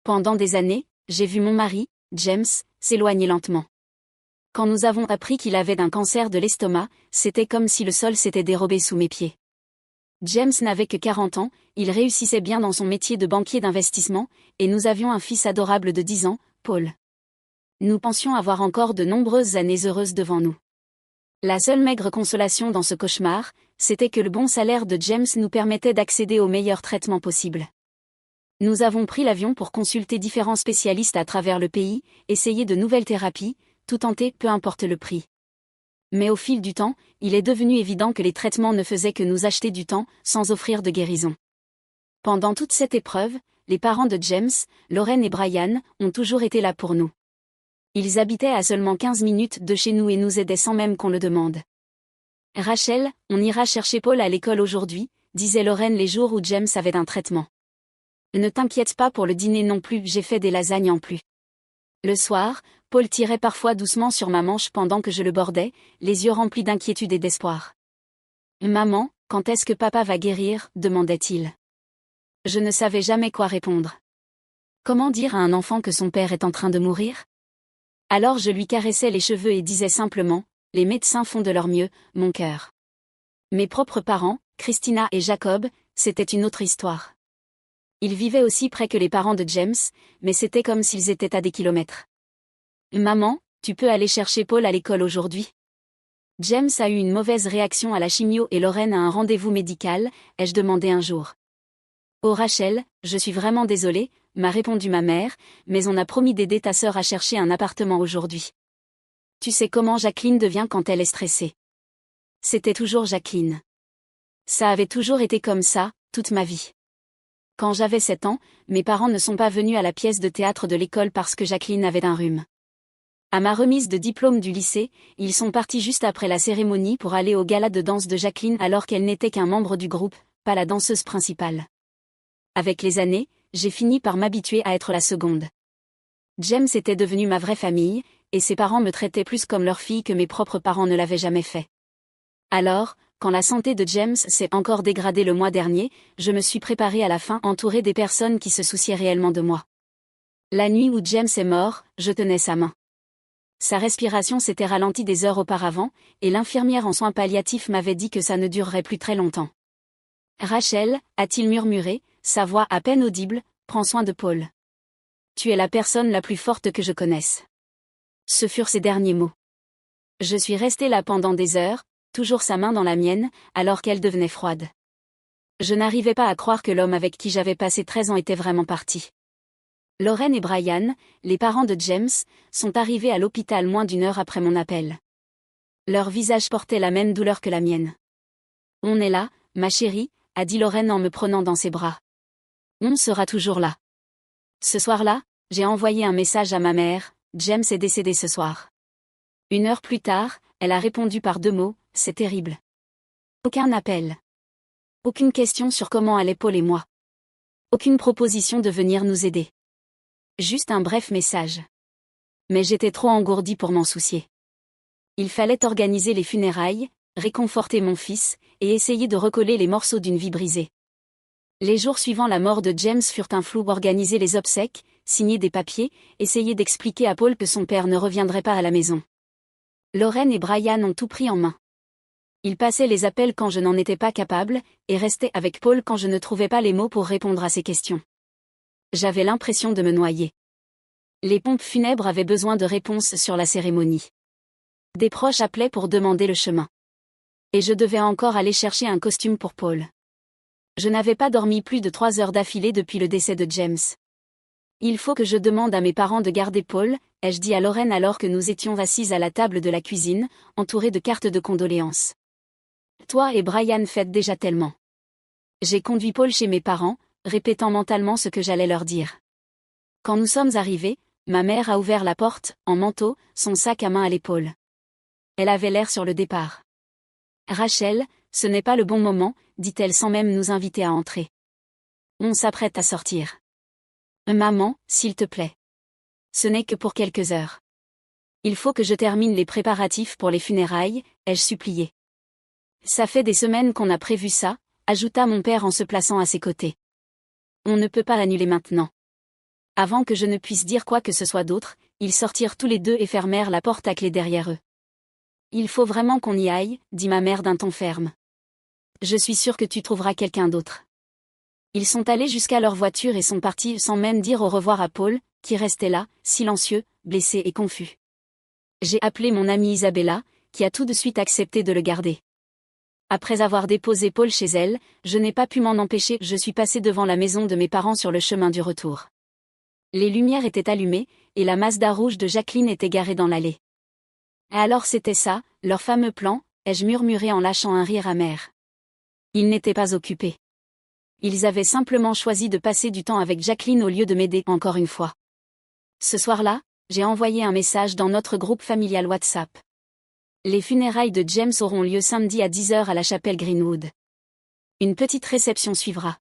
Pendant des années, j'ai vu mon mari, James, s'éloigner lentement. Quand nous avons appris qu'il avait un cancer de l'estomac, c'était comme si le sol s'était dérobé sous mes pieds. James n'avait que 40 ans, il réussissait bien dans son métier de banquier d'investissement, et nous avions un fils adorable de 10 ans, Paul. Nous pensions avoir encore de nombreuses années heureuses devant nous. La seule maigre consolation dans ce cauchemar, c'était que le bon salaire de James nous permettait d'accéder aux meilleurs traitements possibles. Nous avons pris l'avion pour consulter différents spécialistes à travers le pays, essayer de nouvelles thérapies, tout tenter, peu importe le prix. Mais au fil du temps, il est devenu évident que les traitements ne faisaient que nous acheter du temps, sans offrir de guérison. Pendant toute cette épreuve, les parents de James, Lauren et Brian, ont toujours été là pour nous. Ils habitaient à seulement 15 minutes de chez nous et nous aidaient sans même qu'on le demande. Rachel, on ira chercher Paul à l'école aujourd'hui, disait Lauren les jours où James avait un traitement. Ne t'inquiète pas pour le dîner non plus, j'ai fait des lasagnes en plus. Le soir, Paul tirait parfois doucement sur ma manche pendant que je le bordais, les yeux remplis d'inquiétude et d'espoir. Maman, quand est-ce que papa va guérir, demandait-il. Je ne savais jamais quoi répondre. Comment dire à un enfant que son père est en train de mourir? Alors je lui caressais les cheveux et disais simplement, les médecins font de leur mieux, mon cœur. Mes propres parents, Christina et Jacob, c'était une autre histoire. Ils vivaient aussi près que les parents de James, mais c'était comme s'ils étaient à des kilomètres. Maman, tu peux aller chercher Paul à l'école aujourd'hui? James a eu une mauvaise réaction à la chimio et Lauren a un rendez-vous médical, ai-je demandé un jour. Oh Rachel, je suis vraiment désolée, m'a répondu ma mère, mais on a promis d'aider ta sœur à chercher un appartement aujourd'hui. Tu sais comment Jacqueline devient quand elle est stressée. C'était toujours Jacqueline. Ça avait toujours été comme ça, toute ma vie. Quand j'avais 7 ans, mes parents ne sont pas venus à la pièce de théâtre de l'école parce que Jacqueline avait un rhume. À ma remise de diplôme du lycée, ils sont partis juste après la cérémonie pour aller au gala de danse de Jacqueline alors qu'elle n'était qu'un membre du groupe, pas la danseuse principale. Avec les années, j'ai fini par m'habituer à être la seconde. James était devenu ma vraie famille, et ses parents me traitaient plus comme leur fille que mes propres parents ne l'avaient jamais fait. Alors, quand la santé de James s'est encore dégradée le mois dernier, je me suis préparée à la fin entourée des personnes qui se souciaient réellement de moi. La nuit où James est mort, je tenais sa main. Sa respiration s'était ralentie des heures auparavant, et l'infirmière en soins palliatifs m'avait dit que ça ne durerait plus très longtemps. Rachel, a-t-il murmuré, sa voix à peine audible, prends soin de Paul. Tu es la personne la plus forte que je connaisse. Ce furent ses derniers mots. Je suis restée là pendant des heures, toujours sa main dans la mienne, alors qu'elle devenait froide. Je n'arrivais pas à croire que l'homme avec qui j'avais passé 13 ans était vraiment parti. Lauren et Brian, les parents de James, sont arrivés à l'hôpital moins d'une heure après mon appel. Leur visage portait la même douleur que la mienne. On est là, ma chérie, a dit Lauren en me prenant dans ses bras. On sera toujours là. Ce soir-là, j'ai envoyé un message à ma mère, James est décédé ce soir. 1 heure plus tard, elle a répondu par 2 mots, c'est terrible. Aucun appel. Aucune question sur comment allaient Paul et moi. Aucune proposition de venir nous aider. Juste un bref message. Mais j'étais trop engourdie pour m'en soucier. Il fallait organiser les funérailles, réconforter mon fils, et essayer de recoller les morceaux d'une vie brisée. Les jours suivant la mort de James furent un flou, organiser les obsèques, signer des papiers, essayer d'expliquer à Paul que son père ne reviendrait pas à la maison. Lauren et Brian ont tout pris en main. Ils passaient les appels quand je n'en étais pas capable, et restaient avec Paul quand je ne trouvais pas les mots pour répondre à ses questions. J'avais l'impression de me noyer. Les pompes funèbres avaient besoin de réponses sur la cérémonie. Des proches appelaient pour demander le chemin. Et je devais encore aller chercher un costume pour Paul. Je n'avais pas dormi plus de 3 heures d'affilée depuis le décès de James. Il faut que je demande à mes parents de garder Paul, ai-je dit à Lauren alors que nous étions assises à la table de la cuisine, entourées de cartes de condoléances. Toi et Brian faites déjà tellement. J'ai conduit Paul chez mes parents, répétant mentalement ce que j'allais leur dire. Quand nous sommes arrivés, ma mère a ouvert la porte, en manteau, son sac à main à l'épaule. Elle avait l'air sur le départ. Rachel, ce n'est pas le bon moment, dit-elle sans même nous inviter à entrer. On s'apprête à sortir. Maman, s'il te plaît. Ce n'est que pour quelques heures. Il faut que je termine les préparatifs pour les funérailles, ai-je supplié. Ça fait des semaines qu'on a prévu ça, ajouta mon père en se plaçant à ses côtés. On ne peut pas l'annuler maintenant. Avant que je ne puisse dire quoi que ce soit d'autre, ils sortirent tous les deux et fermèrent la porte à clé derrière eux. Il faut vraiment qu'on y aille, dit ma mère d'un ton ferme. Je suis sûre que tu trouveras quelqu'un d'autre. Ils sont allés jusqu'à leur voiture et sont partis sans même dire au revoir à Paul, qui restait là, silencieux, blessé et confus. J'ai appelé mon amie Isabella, qui a tout de suite accepté de le garder. Après avoir déposé Paul chez elle, je n'ai pas pu m'en empêcher, je suis passée devant la maison de mes parents sur le chemin du retour. Les lumières étaient allumées, et la Mazda rouge de Jacqueline était garée dans l'allée. Alors c'était ça, leur fameux plan, ai-je murmuré en lâchant un rire amer. Ils n'étaient pas occupés. Ils avaient simplement choisi de passer du temps avec Jacqueline au lieu de m'aider encore une fois. Ce soir-là, j'ai envoyé un message dans notre groupe familial WhatsApp. Les funérailles de James auront lieu samedi à 10 h à la chapelle Greenwood. Une petite réception suivra.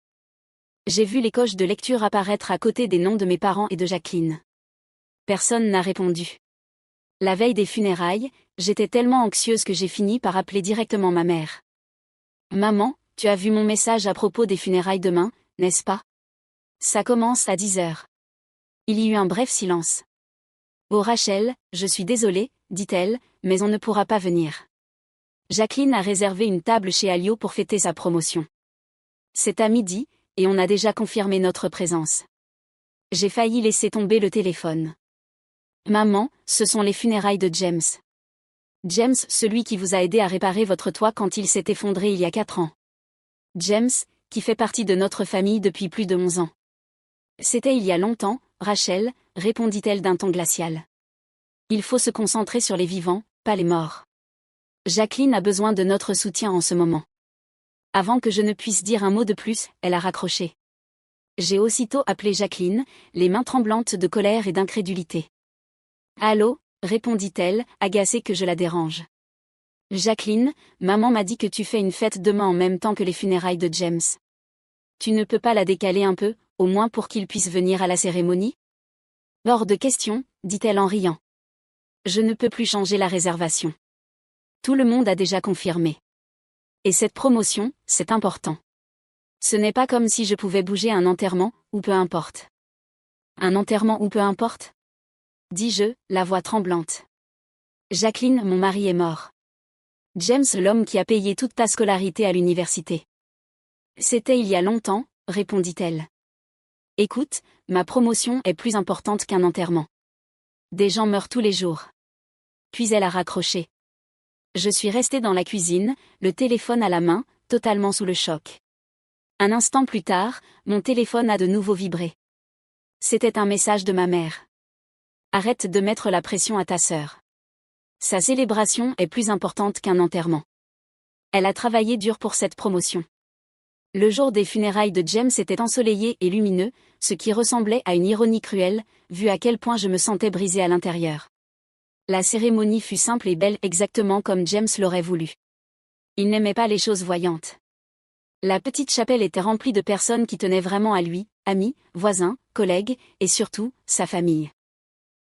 J'ai vu les coches de lecture apparaître à côté des noms de mes parents et de Jacqueline. Personne n'a répondu. La veille des funérailles, j'étais tellement anxieuse que j'ai fini par appeler directement ma mère. « Maman, tu as vu mon message à propos des funérailles demain, n'est-ce pas ? Ça commence à 10 h. » Il y eut un bref silence. « Oh Rachel, je suis désolée, dit-elle, mais on ne pourra pas venir. Jacqueline a réservé une table chez Alio pour fêter sa promotion. C'est à midi, et on a déjà confirmé notre présence. » J'ai failli laisser tomber le téléphone. « Maman, ce sont les funérailles de James. James, celui qui vous a aidé à réparer votre toit quand il s'est effondré il y a 4 ans. James, qui fait partie de notre famille depuis plus de 11 ans. » C'était il y a longtemps, Rachel, répondit-elle d'un ton glacial. Il faut se concentrer sur les vivants, pas les morts. Jacqueline a besoin de notre soutien en ce moment. Avant que je ne puisse dire un mot de plus, elle a raccroché. J'ai aussitôt appelé Jacqueline, les mains tremblantes de colère et d'incrédulité. Allô, répondit-elle, agacée que je la dérange. Jacqueline, maman m'a dit que tu fais une fête demain en même temps que les funérailles de James. Tu ne peux pas la décaler un peu, au moins pour qu'il puisse venir à la cérémonie ? Hors de question, dit-elle en riant. Je ne peux plus changer la réservation. Tout le monde a déjà confirmé. Et cette promotion, c'est important. Ce n'est pas comme si je pouvais bouger un enterrement, ou peu importe. Un enterrement ou peu importe ? Dis-je, la voix tremblante. Jacqueline, mon mari est mort. James, l'homme qui a payé toute ta scolarité à l'université. C'était il y a longtemps, répondit-elle. Écoute, ma promotion est plus importante qu'un enterrement. Des gens meurent tous les jours. Puis elle a raccroché. Je suis restée dans la cuisine, le téléphone à la main, totalement sous le choc. Un instant plus tard, mon téléphone a de nouveau vibré. C'était un message de ma mère. Arrête de mettre la pression à ta sœur. Sa célébration est plus importante qu'un enterrement. Elle a travaillé dur pour cette promotion. Le jour des funérailles de James était ensoleillé et lumineux, ce qui ressemblait à une ironie cruelle, vu à quel point je me sentais brisée à l'intérieur. La cérémonie fut simple et belle exactement comme James l'aurait voulu. Il n'aimait pas les choses voyantes. La petite chapelle était remplie de personnes qui tenaient vraiment à lui, amis, voisins, collègues, et surtout, sa famille.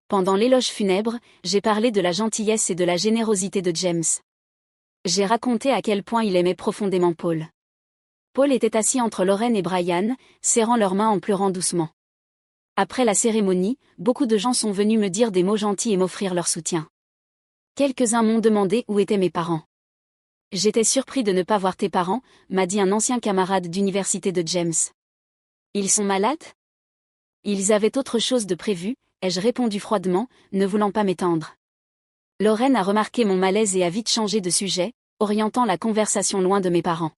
Pendant l'éloge funèbre, j'ai parlé de la gentillesse et de la générosité de James. J'ai raconté à quel point il aimait profondément Paul. Paul était assis entre Lorraine et Brian, serrant leurs mains en pleurant doucement. Après la cérémonie, beaucoup de gens sont venus me dire des mots gentils et m'offrir leur soutien. Quelques-uns m'ont demandé où étaient mes parents. J'étais surpris de ne pas voir tes parents, m'a dit un ancien camarade d'université de James. Ils sont malades ? Ils avaient autre chose de prévu, ai-je répondu froidement, ne voulant pas m'étendre. Lorraine a remarqué mon malaise et a vite changé de sujet, orientant la conversation loin de mes parents.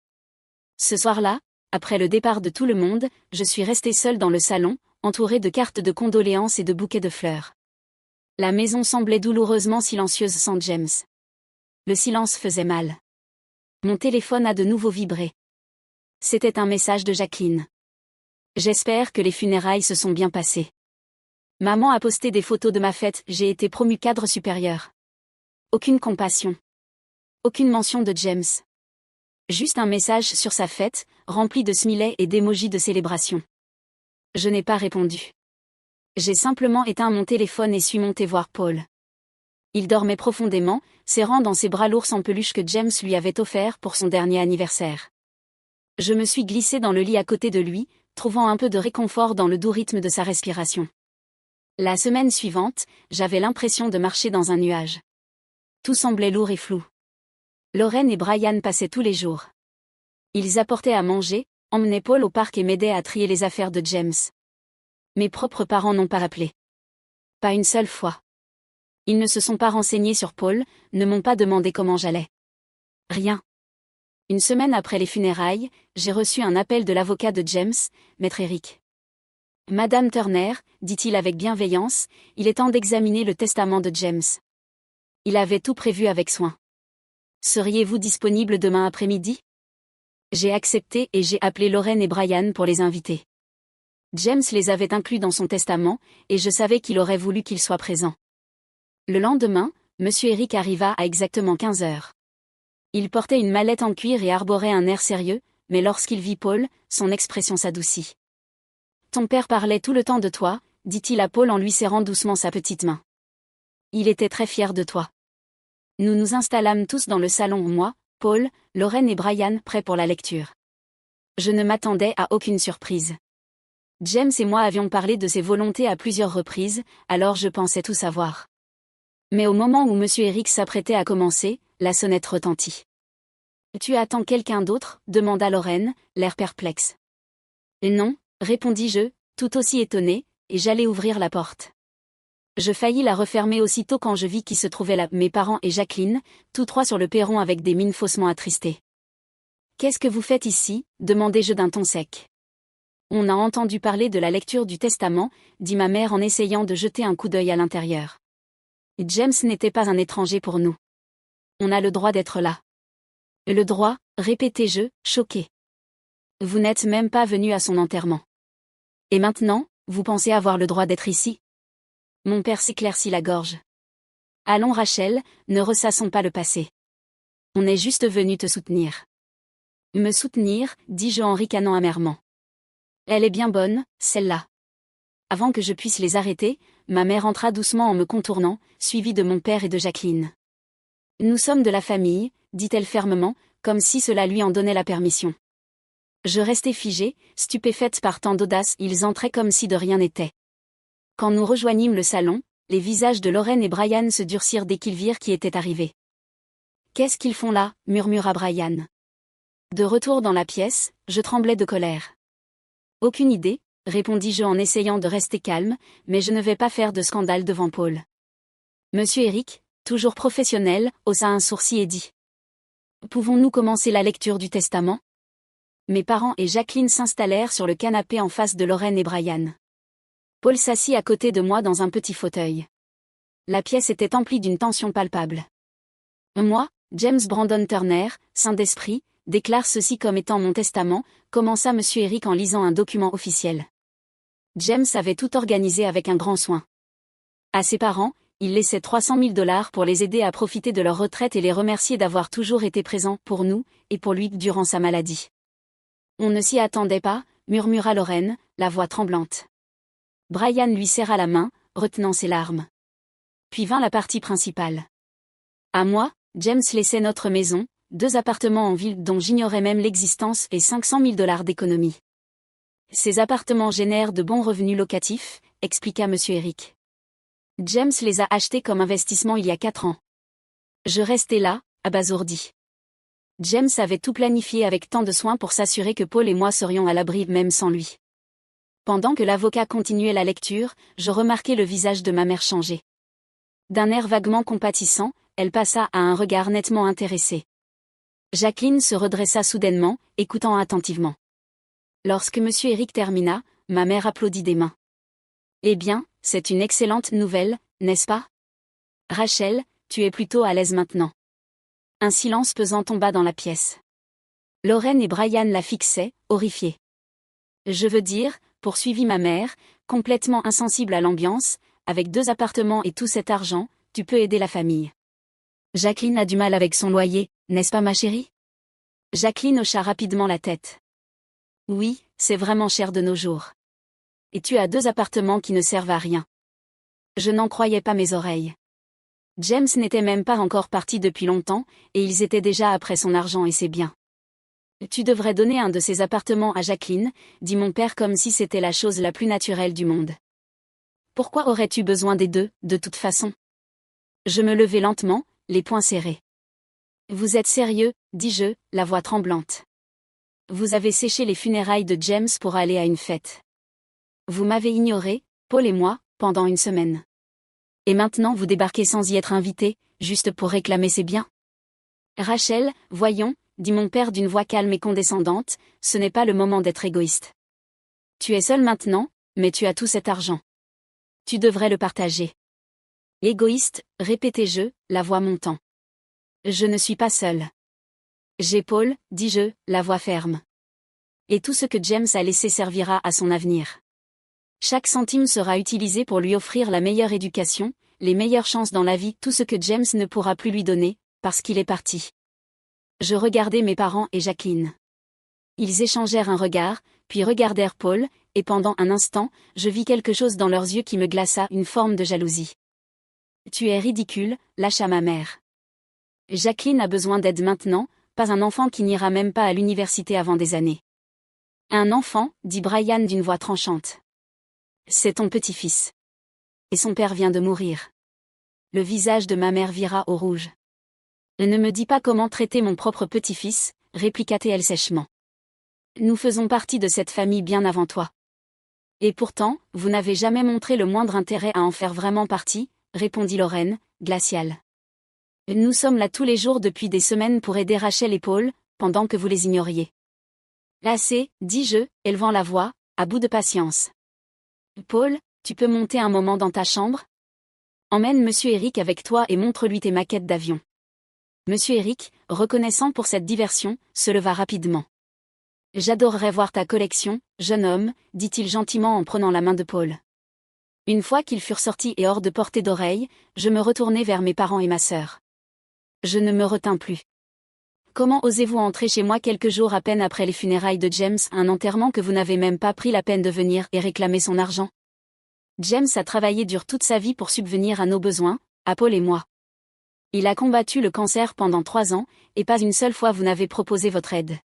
Ce soir-là, après le départ de tout le monde, je suis restée seule dans le salon, entourée de cartes de condoléances et de bouquets de fleurs. La maison semblait douloureusement silencieuse sans James. Le silence faisait mal. Mon téléphone a de nouveau vibré. C'était un message de Jacqueline. J'espère que les funérailles se sont bien passées. Maman a posté des photos de ma fête, j'ai été promue cadre supérieur. Aucune compassion. Aucune mention de James. Juste un message sur sa fête, rempli de smileys et d'émojis de célébration. Je n'ai pas répondu. J'ai simplement éteint mon téléphone et suis montée voir Paul. Il dormait profondément, serrant dans ses bras l'ours en peluche que James lui avait offert pour son dernier anniversaire. Je me suis glissée dans le lit à côté de lui, trouvant un peu de réconfort dans le doux rythme de sa respiration. La semaine suivante, j'avais l'impression de marcher dans un nuage. Tout semblait lourd et flou. Lorraine et Brian passaient tous les jours. Ils apportaient à manger, emmenaient Paul au parc et m'aidaient à trier les affaires de James. Mes propres parents n'ont pas appelé. Pas une seule fois. Ils ne se sont pas renseignés sur Paul, ne m'ont pas demandé comment j'allais. Rien. Une semaine après les funérailles, j'ai reçu un appel de l'avocat de James, Maître Eric. Madame Turner, dit-il avec bienveillance, il est temps d'examiner le testament de James. Il avait tout prévu avec soin. Seriez-vous disponible demain après-midi? J'ai accepté et j'ai appelé Lorraine et Brian pour les inviter. James les avait inclus dans son testament, et je savais qu'il aurait voulu qu'ils soient présents. Le lendemain, M. Eric arriva à exactement 15 heures. Il portait une mallette en cuir et arborait un air sérieux, mais lorsqu'il vit Paul, son expression s'adoucit. « Ton père parlait tout le temps de toi », dit-il à Paul en lui serrant doucement sa petite main. Il était très fier de toi. Nous nous installâmes tous dans le salon, moi, Paul, Lorraine et Brian, prêts pour la lecture. Je ne m'attendais à aucune surprise. James et moi avions parlé de ses volontés à plusieurs reprises, alors je pensais tout savoir. Mais au moment où M. Eric s'apprêtait à commencer, la sonnette retentit. « Tu attends quelqu'un d'autre » demanda Lorraine, l'air perplexe. « Non » répondis-je, tout aussi étonné, et j'allais ouvrir la porte. Je faillis la refermer aussitôt quand je vis qui se trouvaient là, mes parents et Jacqueline, tous trois sur le perron avec des mines faussement attristées. « Qu'est-ce que vous faites ici » demandai-je d'un ton sec. « On a entendu parler de la lecture du testament » dit ma mère en essayant de jeter un coup d'œil à l'intérieur. James n'était pas un étranger pour nous. On a le droit d'être là. Le droit, répétai-je, choqué. Vous n'êtes même pas venu à son enterrement. Et maintenant, vous pensez avoir le droit d'être ici? Mon père s'éclaircit la gorge. Allons Rachel, ne ressassons pas le passé. On est juste venu te soutenir. Me soutenir, dis-je en ricanant amèrement. Elle est bien bonne, celle-là. Avant que je puisse les arrêter, ma mère entra doucement en me contournant, suivie de mon père et de Jacqueline. Nous sommes de la famille, dit-elle fermement, comme si cela lui en donnait la permission. Je restai figée, stupéfaite par tant d'audace, ils entraient comme si de rien n'était. Quand nous rejoignîmes le salon, les visages de Lorraine et Brian se durcirent dès qu'ils virent qui était arrivé. « Qu'est-ce qu'ils font là » murmura Brian. De retour dans la pièce, je tremblais de colère. « Aucune idée » répondis-je en essayant de rester calme, mais je ne vais pas faire de scandale devant Paul. Monsieur Eric, toujours professionnel, haussa un sourcil et dit. Pouvons-nous commencer la lecture du testament? Mes parents et Jacqueline s'installèrent sur le canapé en face de Lorraine et Brian. Paul s'assit à côté de moi dans un petit fauteuil. La pièce était emplie d'une tension palpable. Moi, James Brandon Turner, saint d'esprit, déclare ceci comme étant mon testament, commença Monsieur Eric en lisant un document officiel. James avait tout organisé avec un grand soin. À ses parents, il laissait 300 000 $ pour les aider à profiter de leur retraite et les remercier d'avoir toujours été présents pour nous, et pour lui durant sa maladie. On ne s'y attendait pas, murmura Lorraine, la voix tremblante. Brian lui serra la main, retenant ses larmes. Puis vint la partie principale. À moi, James laissait notre maison, 2 appartements en ville dont j'ignorais même l'existence et 500 000 $ d'économie. Ces appartements génèrent de bons revenus locatifs, expliqua M. Eric. James les a achetés comme investissement il y a 4 ans. Je restais là, abasourdi. James avait tout planifié avec tant de soin pour s'assurer que Paul et moi serions à l'abri même sans lui. Pendant que l'avocat continuait la lecture, je remarquai le visage de ma mère changer. D'un air vaguement compatissant, elle passa à un regard nettement intéressé. Jacqueline se redressa soudainement, écoutant attentivement. Lorsque M. Eric termina, ma mère applaudit des mains. Eh bien, c'est une excellente nouvelle, n'est-ce pas? Rachel, tu es plutôt à l'aise maintenant. Un silence pesant tomba dans la pièce. Lorraine et Brian la fixaient, horrifiés. Je veux dire, poursuivit ma mère, complètement insensible à l'ambiance, avec 2 appartements et tout cet argent, tu peux aider la famille. Jacqueline a du mal avec son loyer, n'est-ce pas ma chérie? Jacqueline hocha rapidement la tête. Oui, c'est vraiment cher de nos jours. Et tu as 2 appartements qui ne servent à rien. Je n'en croyais pas mes oreilles. James n'était même pas encore parti depuis longtemps, et ils étaient déjà après son argent et ses biens. Tu devrais donner un de ces appartements à Jacqueline, dit mon père comme si c'était la chose la plus naturelle du monde. Pourquoi aurais-tu besoin des deux, de toute façon? Je me levai lentement, les poings serrés. Vous êtes sérieux, dis-je, la voix tremblante. Vous avez séché les funérailles de James pour aller à une fête. Vous m'avez ignoré, Paul et moi, pendant une semaine. Et maintenant vous débarquez sans y être invité, juste pour réclamer ses biens? Rachel, voyons, dit mon père d'une voix calme et condescendante, ce n'est pas le moment d'être égoïste. Tu es seule maintenant, mais tu as tout cet argent. Tu devrais le partager. Égoïste, répétai-je, la voix montant. Je ne suis pas seule. J'ai Paul, dis-je, la voix ferme. Et tout ce que James a laissé servira à son avenir. Chaque centime sera utilisé pour lui offrir la meilleure éducation, les meilleures chances dans la vie, tout ce que James ne pourra plus lui donner, parce qu'il est parti. Je regardai mes parents et Jacqueline. Ils échangèrent un regard, puis regardèrent Paul, et pendant un instant, je vis quelque chose dans leurs yeux qui me glaça, une forme de jalousie. Tu es ridicule, lâcha ma mère. Jacqueline a besoin d'aide maintenant, pas un enfant qui n'ira même pas à l'université avant des années. Un enfant, dit Brian d'une voix tranchante. C'est ton petit-fils. Et son père vient de mourir. Le visage de ma mère vira au rouge. Ne me dis pas comment traiter mon propre petit-fils, répliqua-t-elle sèchement. Nous faisons partie de cette famille bien avant toi. Et pourtant, vous n'avez jamais montré le moindre intérêt à en faire vraiment partie, répondit Lorraine, glaciale. Nous sommes là tous les jours depuis des semaines pour aider Rachel et Paul, pendant que vous les ignoriez. Assez, dis-je, élevant la voix, à bout de patience. Paul, tu peux monter un moment dans ta chambre? Emmène Monsieur Eric avec toi et montre-lui tes maquettes d'avion. Monsieur Eric, reconnaissant pour cette diversion, se leva rapidement. J'adorerais voir ta collection, jeune homme, dit-il gentiment en prenant la main de Paul. Une fois qu'ils furent sortis et hors de portée d'oreille, je me retournai vers mes parents et ma sœur. Je ne me retins plus. Comment osez-vous entrer chez moi quelques jours à peine après les funérailles de James, un enterrement que vous n'avez même pas pris la peine de venir et réclamer son argent? James a travaillé dur toute sa vie pour subvenir à nos besoins, à Paul et moi. Il a combattu le cancer pendant 3 ans, et pas une seule fois vous n'avez proposé votre aide.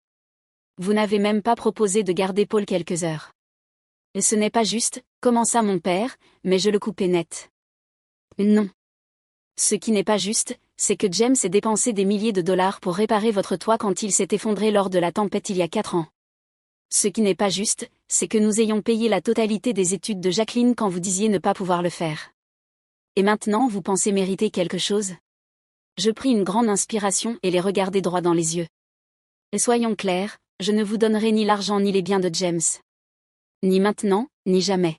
Vous n'avez même pas proposé de garder Paul quelques heures. Et ce n'est pas juste, commença mon père, mais je le coupai net. Non. Ce qui n'est pas juste, c'est que James ait dépensé des milliers de dollars pour réparer votre toit quand il s'est effondré lors de la tempête il y a 4 ans. Ce qui n'est pas juste, c'est que nous ayons payé la totalité des études de Jacqueline quand vous disiez ne pas pouvoir le faire. Et maintenant vous pensez mériter quelque chose? Je pris une grande inspiration et les regardai droit dans les yeux. Et soyons clairs, je ne vous donnerai ni l'argent ni les biens de James. Ni maintenant, ni jamais.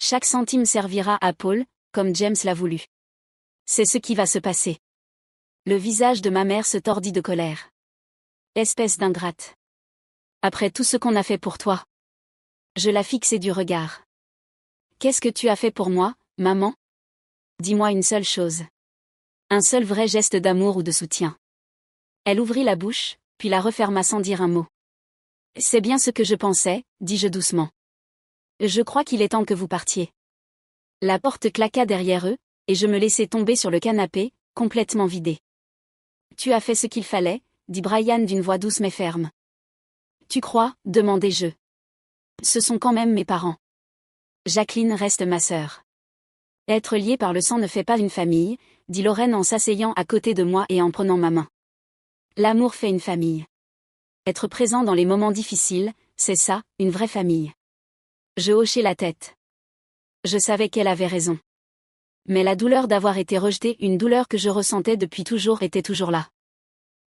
Chaque centime servira à Paul, comme James l'a voulu. C'est ce qui va se passer. Le visage de ma mère se tordit de colère. Espèce d'ingrate. Après tout ce qu'on a fait pour toi. Je la fixai du regard. Qu'est-ce que tu as fait pour moi, maman? Dis-moi une seule chose. Un seul vrai geste d'amour ou de soutien. Elle ouvrit la bouche, puis la referma sans dire un mot. C'est bien ce que je pensais, dis-je doucement. Je crois qu'il est temps que vous partiez. La porte claqua derrière eux, et je me laissai tomber sur le canapé, complètement vidé. Tu as fait ce qu'il fallait, dit Brian d'une voix douce mais ferme. Tu crois, demandai-je. Ce sont quand même mes parents. Jacqueline reste ma sœur. Être lié par le sang ne fait pas une famille, dit Lorraine en s'asseyant à côté de moi et en prenant ma main. L'amour fait une famille. Être présent dans les moments difficiles, c'est ça, une vraie famille. Je hochai la tête. Je savais qu'elle avait raison. Mais la douleur d'avoir été rejetée, une douleur que je ressentais depuis toujours, était toujours là.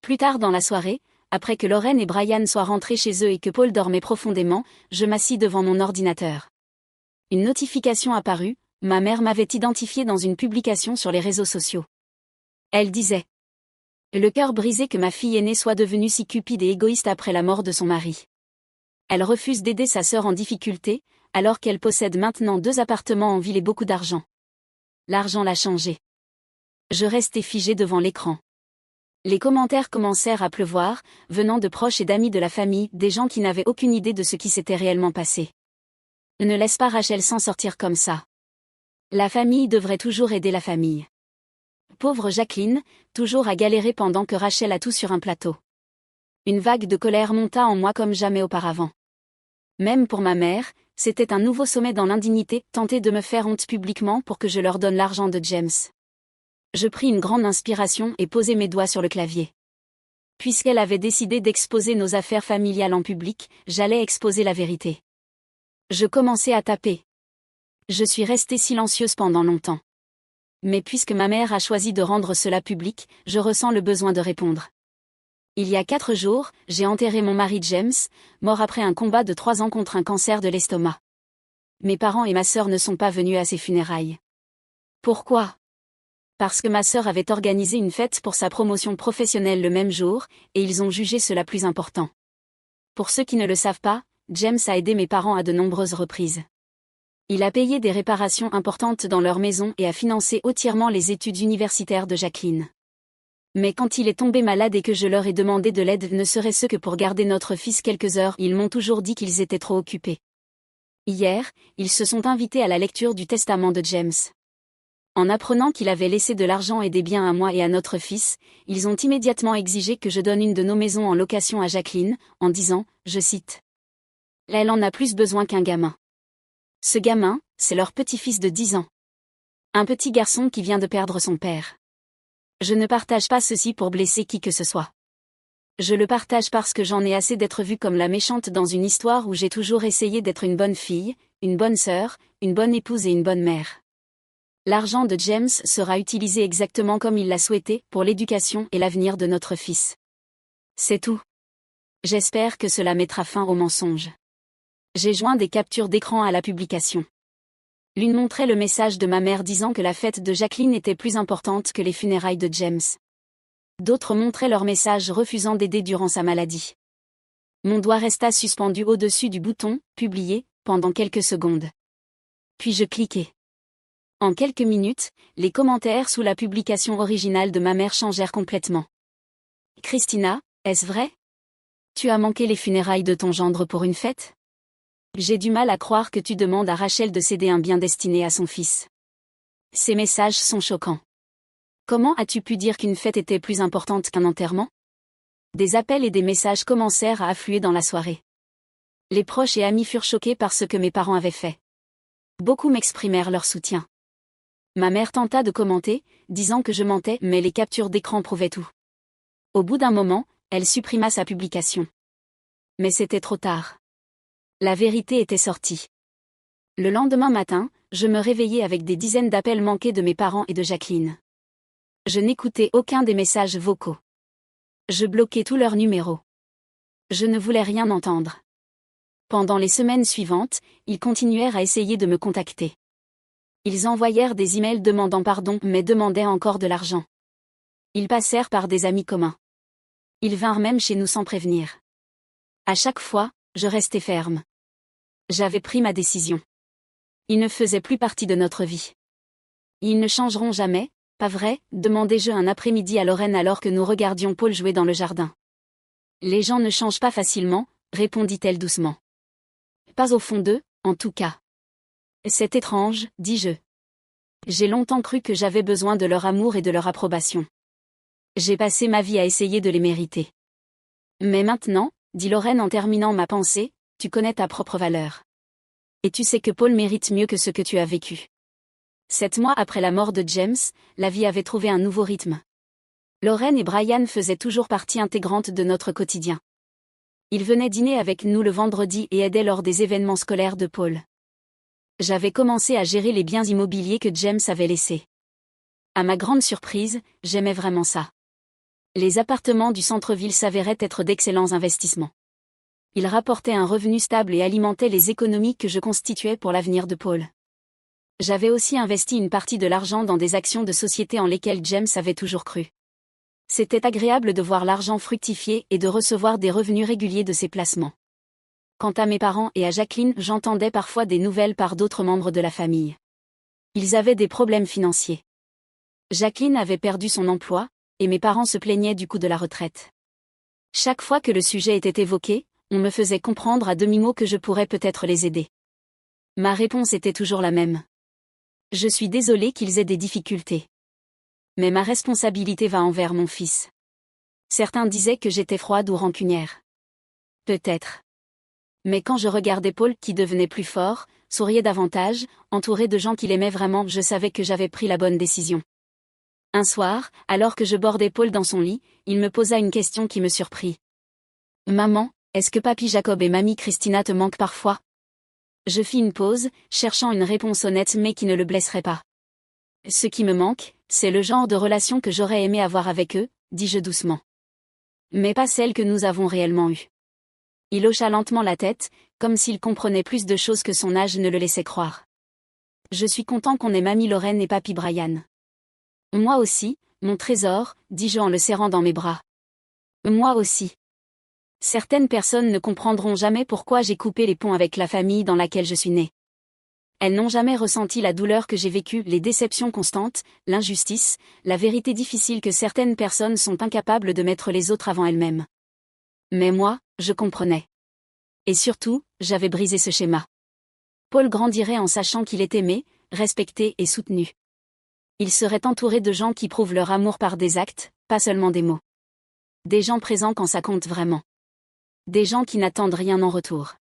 Plus tard dans la soirée, après que Lorraine et Brian soient rentrés chez eux et que Paul dormait profondément, je m'assis devant mon ordinateur. Une notification apparut, ma mère m'avait identifié dans une publication sur les réseaux sociaux. Elle disait: le cœur brisé que ma fille aînée soit devenue si cupide et égoïste après la mort de son mari. Elle refuse d'aider sa sœur en difficulté, alors qu'elle possède maintenant 2 appartements en ville et beaucoup d'argent. L'argent l'a changé. Je restai figé devant l'écran. Les commentaires commencèrent à pleuvoir, venant de proches et d'amis de la famille, des gens qui n'avaient aucune idée de ce qui s'était réellement passé. Ne laisse pas Rachel s'en sortir comme ça. La famille devrait toujours aider la famille. Pauvre Jacqueline, toujours à galérer pendant que Rachel a tout sur un plateau. Une vague de colère monta en moi comme jamais auparavant. Même pour ma mère, C'était un nouveau sommet dans l'indignité, tenter de me faire honte publiquement pour que je leur donne l'argent de James. Je pris une grande inspiration et posai mes doigts sur le clavier. Puisqu'elle avait décidé d'exposer nos affaires familiales en public, j'allais exposer la vérité. Je commençai à taper. Je suis restée silencieuse pendant longtemps. Mais puisque ma mère a choisi de rendre cela public, je ressens le besoin de répondre. Il y a 4 jours, j'ai enterré mon mari James, mort après un combat de 3 ans contre un cancer de l'estomac. Mes parents et ma sœur ne sont pas venus à ses funérailles. Pourquoi ? Parce que ma sœur avait organisé une fête pour sa promotion professionnelle le même jour, et ils ont jugé cela plus important. Pour ceux qui ne le savent pas, James a aidé mes parents à de nombreuses reprises. Il a payé des réparations importantes dans leur maison et a financé entièrement les études universitaires de Jacqueline. Mais quand il est tombé malade et que je leur ai demandé de l'aide ne serait-ce que pour garder notre fils quelques heures, ils m'ont toujours dit qu'ils étaient trop occupés. Hier, ils se sont invités à la lecture du testament de James. En apprenant qu'il avait laissé de l'argent et des biens à moi et à notre fils, ils ont immédiatement exigé que je donne une de nos maisons en location à Jacqueline, en disant, je cite, « Elle en a plus besoin qu'un gamin. » Ce gamin, c'est leur petit-fils de 10 ans. Un petit garçon qui vient de perdre son père. Je ne partage pas ceci pour blesser qui que ce soit. Je le partage parce que j'en ai assez d'être vue comme la méchante dans une histoire où j'ai toujours essayé d'être une bonne fille, une bonne sœur, une bonne épouse et une bonne mère. L'argent de James sera utilisé exactement comme il l'a souhaité, pour l'éducation et l'avenir de notre fils. C'est tout. J'espère que cela mettra fin au mensonge. J'ai joint des captures d'écran à la publication. L'une montrait le message de ma mère disant que la fête de Jacqueline était plus importante que les funérailles de James. D'autres montraient leur message refusant d'aider durant sa maladie. Mon doigt resta suspendu au-dessus du bouton « Publier » pendant quelques secondes. Puis je cliquai. En quelques minutes, les commentaires sous la publication originale de ma mère changèrent complètement. « Christina, est-ce vrai ? Tu as manqué les funérailles de ton gendre pour une fête ? J'ai du mal à croire que tu demandes à Rachel de céder un bien destiné à son fils. » Ces messages sont choquants. Comment as-tu pu dire qu'une fête était plus importante qu'un enterrement ? Des appels et des messages commencèrent à affluer dans la soirée. Les proches et amis furent choqués par ce que mes parents avaient fait. Beaucoup m'exprimèrent leur soutien. Ma mère tenta de commenter, disant que je mentais, mais les captures d'écran prouvaient tout. Au bout d'un moment, elle supprima sa publication. Mais c'était trop tard. La vérité était sortie. Le lendemain matin, je me réveillai avec des dizaines d'appels manqués de mes parents et de Jacqueline. Je n'écoutais aucun des messages vocaux. Je bloquais tous leurs numéros. Je ne voulais rien entendre. Pendant les semaines suivantes, ils continuèrent à essayer de me contacter. Ils envoyèrent des emails demandant pardon mais demandaient encore de l'argent. Ils passèrent par des amis communs. Ils vinrent même chez nous sans prévenir. À chaque fois, je restais ferme. J'avais pris ma décision. Ils ne faisaient plus partie de notre vie. Ils ne changeront jamais, pas vrai ? Demandai-je un après-midi à Lorraine alors que nous regardions Paul jouer dans le jardin. Les gens ne changent pas facilement, répondit-elle doucement. Pas au fond d'eux, en tout cas. C'est étrange, dis-je. J'ai longtemps cru que j'avais besoin de leur amour et de leur approbation. J'ai passé ma vie à essayer de les mériter. Mais maintenant, dit Lorraine en terminant ma pensée, tu connais ta propre valeur. Et tu sais que Paul mérite mieux que ce que tu as vécu. 7 mois après la mort de James, la vie avait trouvé un nouveau rythme. Lorraine et Brian faisaient toujours partie intégrante de notre quotidien. Ils venaient dîner avec nous le vendredi et aidaient lors des événements scolaires de Paul. J'avais commencé à gérer les biens immobiliers que James avait laissés. À ma grande surprise, j'aimais vraiment ça. Les appartements du centre-ville s'avéraient être d'excellents investissements. Ils rapportaient un revenu stable et alimentaient les économies que je constituais pour l'avenir de Paul. J'avais aussi investi une partie de l'argent dans des actions de société en lesquelles James avait toujours cru. C'était agréable de voir l'argent fructifier et de recevoir des revenus réguliers de ces placements. Quant à mes parents et à Jacqueline, j'entendais parfois des nouvelles par d'autres membres de la famille. Ils avaient des problèmes financiers. Jacqueline avait perdu son emploi, et mes parents se plaignaient du coût de la retraite. Chaque fois que le sujet était évoqué, on me faisait comprendre à demi-mot que je pourrais peut-être les aider. Ma réponse était toujours la même. Je suis désolée qu'ils aient des difficultés. Mais ma responsabilité va envers mon fils. Certains disaient que j'étais froide ou rancunière. Peut-être. Mais quand je regardais Paul qui devenait plus fort, souriait davantage, entouré de gens qui l'aimaient vraiment, je savais que j'avais pris la bonne décision. Un soir, alors que je bordais Paul dans son lit, il me posa une question qui me surprit. Maman, est-ce que papy Jacob et mamie Christina te manquent parfois? Je fis une pause, cherchant une réponse honnête mais qui ne le blesserait pas. Ce qui me manque, c'est le genre de relation que j'aurais aimé avoir avec eux, dis-je doucement. Mais pas celle que nous avons réellement eue. Il hocha lentement la tête, comme s'il comprenait plus de choses que son âge ne le laissait croire. Je suis content qu'on ait mamie Lorraine et papy Brian. Moi aussi, mon trésor, dis-je en le serrant dans mes bras. Moi aussi. Certaines personnes ne comprendront jamais pourquoi j'ai coupé les ponts avec la famille dans laquelle je suis née. Elles n'ont jamais ressenti la douleur que j'ai vécue, les déceptions constantes, l'injustice, la vérité difficile que certaines personnes sont incapables de mettre les autres avant elles-mêmes. Mais moi, je comprenais. Et surtout, j'avais brisé ce schéma. Paul grandirait en sachant qu'il est aimé, respecté et soutenu. Il serait entouré de gens qui prouvent leur amour par des actes, pas seulement des mots. Des gens présents quand ça compte vraiment. Des gens qui n'attendent rien en retour.